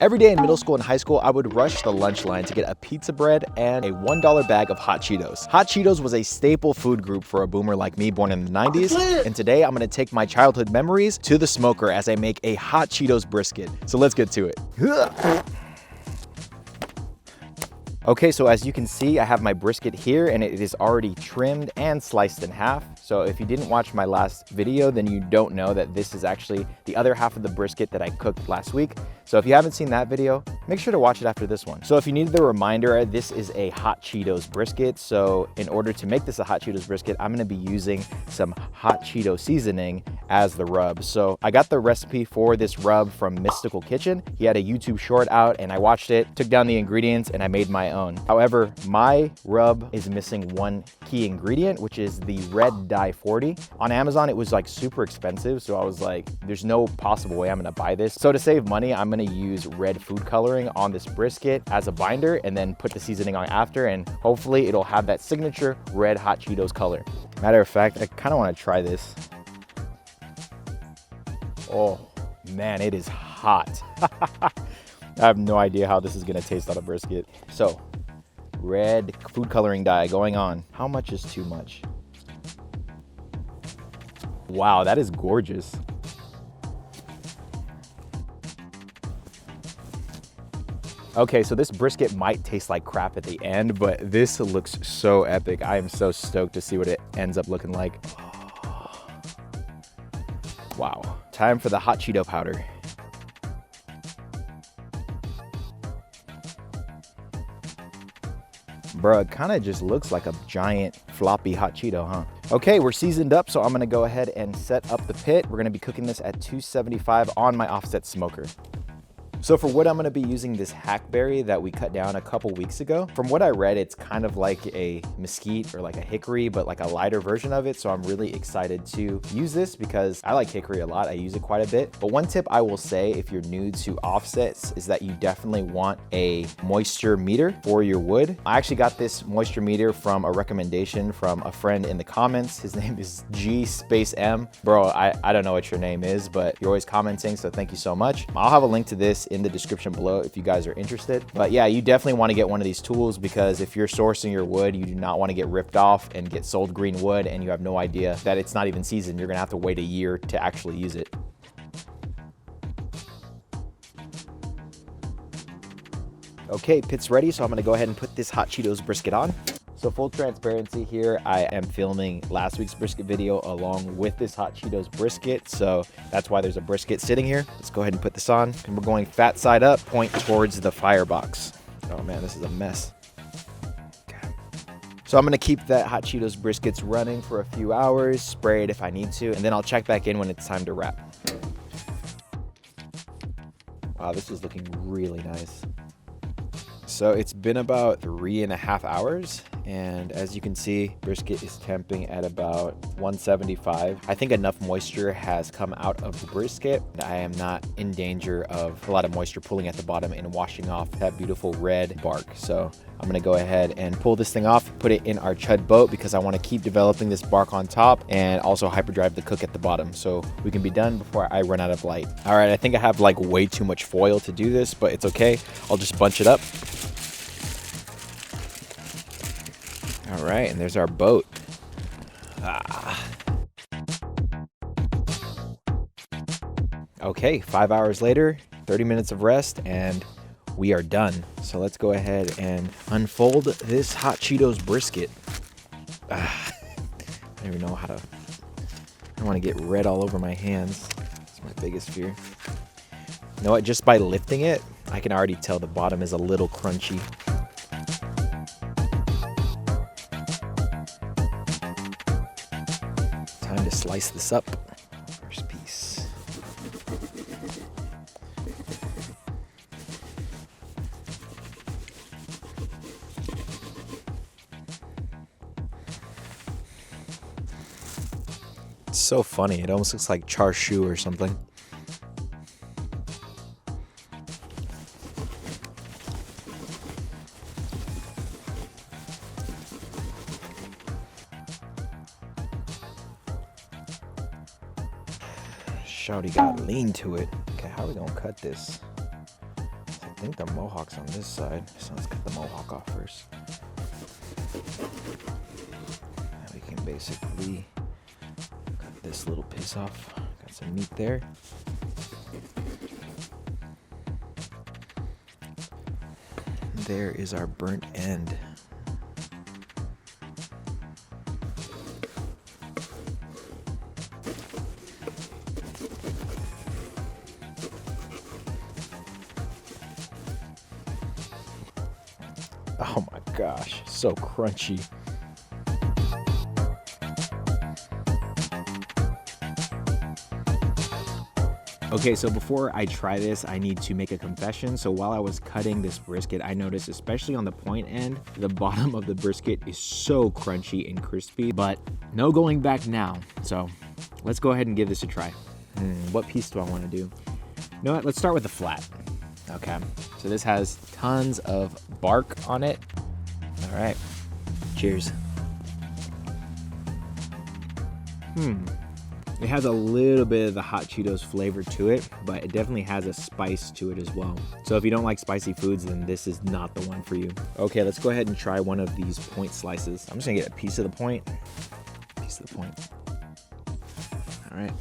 Every day in middle school and high school, I would rush the lunch line to get a pizza bread and a $1 bag of Hot Cheetos. Hot Cheetos was a staple food group for a boomer like me born in the 90s. And today I'm gonna take my childhood memories to the smoker as I make a Hot Cheetos brisket. So let's get to it. Okay, so as you can see, I have my brisket here and it is already trimmed and sliced in half. So if you didn't watch my last video, then you don't know that this is actually the other half of the brisket that I cooked last week. So if you haven't seen that video, make sure to watch it after this one. So if you needed the reminder, this is a Hot Cheetos brisket. So in order to make this a Hot Cheetos brisket, I'm gonna be using some Hot Cheeto seasoning as the rub. So I got the recipe for this rub from Mystical Kitchen. He had a YouTube short out and I watched it, took down the ingredients and I made my own. However, my rub is missing one key ingredient, which is the red dye 40. On Amazon, it was like super expensive. So I was like, there's no possible way I'm gonna buy this. So to save money, I'm gonna use red food coloring on this brisket as a binder and then put the seasoning on after, and hopefully it'll have that signature red Hot Cheetos color. Matter of fact, I kind of want to try this. Oh man, it is hot. I have no idea how this is gonna taste on a brisket. So red food coloring dye going on. How much is too much? Wow, that is gorgeous. Okay, so this brisket might taste like crap at the end, but this looks so epic. I am so stoked to see what it ends up looking like. Wow. Time for the Hot Cheeto powder. Bruh, it kind of just looks like a giant floppy Hot Cheeto, huh? Okay, we're seasoned up, so I'm gonna go ahead and set up the pit. We're gonna be cooking this at 275 on my offset smoker. So for wood, I'm gonna be using this hackberry that we cut down a couple weeks ago. From what I read, it's kind of like a mesquite or like a hickory, but like a lighter version of it. So I'm really excited to use this because I like hickory a lot. I use it quite a bit. But one tip I will say if you're new to offsets is that you definitely want a moisture meter for your wood. I actually got this moisture meter from a recommendation from a friend in the comments. His name is G_M. Bro, I don't know what your name is, but you're always commenting, so thank you so much. I'll have a link to this in the description below if you guys are interested. But yeah, you definitely want to get one of these tools because if you're sourcing your wood, you do not want to get ripped off and get sold green wood and you have no idea that it's not even seasoned. You're gonna have to wait a year to actually use it. Okay, pit's ready, so I'm gonna go ahead and put this Hot Cheetos brisket on. So full transparency here, I am filming last week's brisket video along with this Hot Cheetos brisket. So that's why there's a brisket sitting here. Let's go ahead and put this on. And we're going fat side up, point towards the firebox. Oh man, this is a mess. Okay. So I'm gonna keep that Hot Cheetos briskets running for a few hours, spray it if I need to, and then I'll check back in when it's time to wrap. Wow, this is looking really nice. So it's been about 3.5 hours. And as you can see, brisket is temping at about 175. I think enough moisture has come out of the brisket. I am not in danger of a lot of moisture pooling at the bottom and washing off that beautiful red bark. So I'm gonna go ahead and pull this thing off, put it in our chud boat because I wanna keep developing this bark on top and also hyperdrive the cook at the bottom so we can be done before I run out of light. All right, I think I have like way too much foil to do this, but it's okay. I'll just bunch it up. All right, and there's our boat. Okay, 5 hours later, 30 minutes of rest, and we are done. So let's go ahead and unfold this Hot Cheetos brisket. I don't even know how to, I don't want to get red all over my hands. That's my biggest fear. You know what, just by lifting it, I can already tell the bottom is a little crunchy. Time to slice this up. First piece. It's so funny. It almost looks like char siu or something. Shawty got lean to it. Okay, how are we gonna cut this? I think the mohawk's on this side, so let's get the mohawk off first. And we can basically cut this little piece off. Got some meat there. There is our burnt end. Oh my gosh, so crunchy. Okay, so before I try this, I need to make a confession. So while I was cutting this brisket, I noticed, especially on the point end, the bottom of the brisket is so crunchy and crispy, but no going back now. So let's go ahead and give this a try. What piece do I want to do? You know what, let's start with the flat. Okay, so this has tons of bark on it. All right, cheers. It has a little bit of the Hot Cheetos flavor to it, but it definitely has a spice to it as well. So if you don't like spicy foods, then this is not the one for you. Okay, let's go ahead and try one of these point slices. I'm just gonna get a piece of the point. Piece of the point. All right.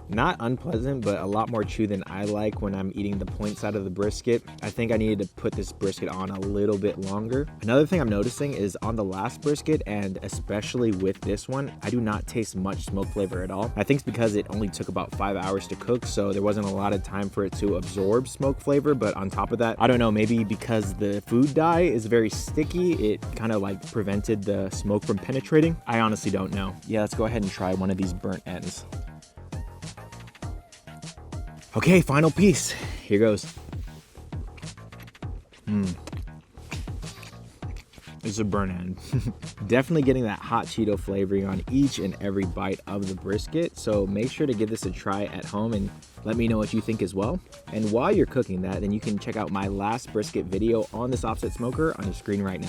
Not unpleasant, but a lot more chew than I like when I'm eating the point side of the brisket. I think I needed to put this brisket on a little bit longer. Another thing I'm noticing is on the last brisket, and especially with this one, I do not taste much smoke flavor at all. I think it's because it only took about 5 hours to cook, so there wasn't a lot of time for it to absorb smoke flavor. But on top of that, I don't know, maybe because the food dye is very sticky, it kind of like prevented the smoke from penetrating. I honestly don't know. Yeah, let's go ahead and try one of these burnt ends. Okay, final piece. Here goes. It's a burnt end. Definitely getting that hot Cheeto flavoring on each and every bite of the brisket. So make sure to give this a try at home and let me know what you think as well. And while you're cooking that, then you can check out my last brisket video on this offset smoker on your screen right now.